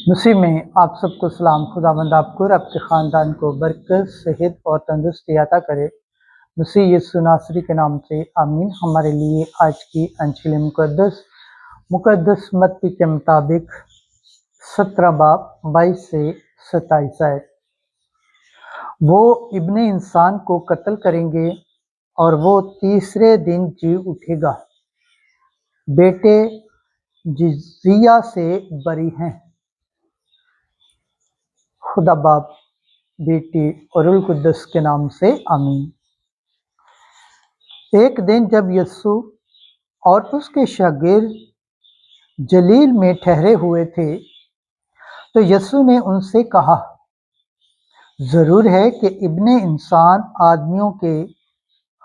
मसीह में आप सबको सलाम। खुदावंद आपको और आपके ख़ानदान को बरकत, सेहत और तंदुरुस्ती अता करे। मसीह यीशु नासरी के नाम से आमीन। हमारे लिए आज की अंजिल मुकद्दस मत्ती के मुताबिक 17 बाब 22 से 27 आयत। वो इब्ने इंसान को कत्ल करेंगे और वो तीसरे दिन जी उठेगा। बेटे जिजिया से बरी हैं। खुदा बाप, बेटी और रूह कुद्दस के नाम से आमीन। एक दिन जब यीशु और उसके शागिर्द जलील में ठहरे हुए थे तो यीशु ने उनसे कहा, ज़रूर है कि इब्ने इंसान आदमियों के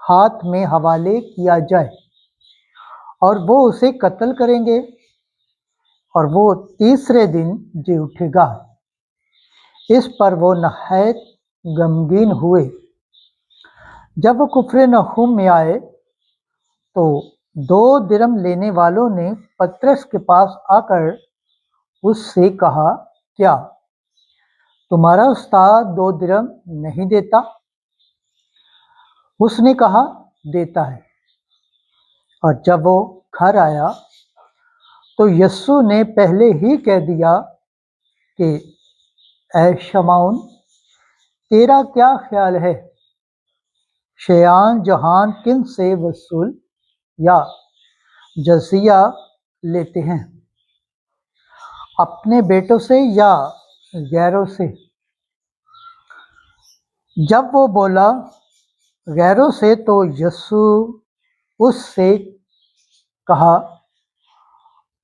हाथ में हवाले किया जाए और वो उसे कत्ल करेंगे और वो तीसरे दिन जी उठेगा। इस पर वो नहायत गमगीन हुए। जब वो कुफरनहूम में आए तो 2 दिरहम लेने वालों ने पतरस के पास आकर उससे कहा, क्या तुम्हारा उस्ताद 2 दिरहम नहीं देता? उसने कहा, देता है। और जब वो घर आया तो यीशु ने पहले ही कह दिया कि ऐ शमौन, तेरा क्या ख्याल है? शयान जहान किन से वसूल या जजिया लेते हैं, अपने बेटों से या गैरों से? जब वो बोला गैरों से तो यीशु उससे कहा,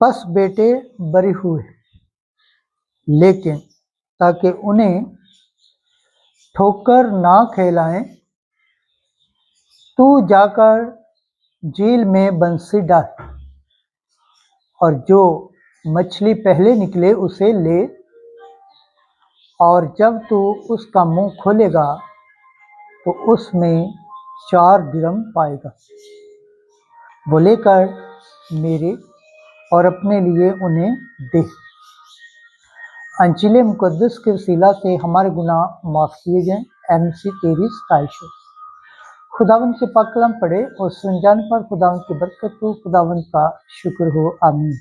बस बेटे बरी हुए। लेकिन ताकि उन्हें ठोकर ना खिलाएं, तू जाकर झील में बंसी डाल और जो मछली पहले निकले उसे ले, और जब तू उसका मुंह खोलेगा तो उसमें 4 दिरहम पाएगा। वो लेकर मेरे और अपने लिए उन्हें दे। अंजिल मुकद्दस के वसीला से हमारे गुनाह माफ़ किए जाएं। एमसी तेरी सताइश हो। खुदावंद के पाक कलाम पढ़े और सुन जाने पर खुदावंद की बरकत हो। खुदावंद का शुक्र हो। आमीन।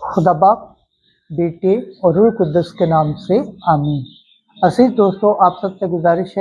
खुदा बाप, बेटे और रूह कुद्दस के नाम से आमीन। अजीज दोस्तों, आप सबसे गुजारिश है,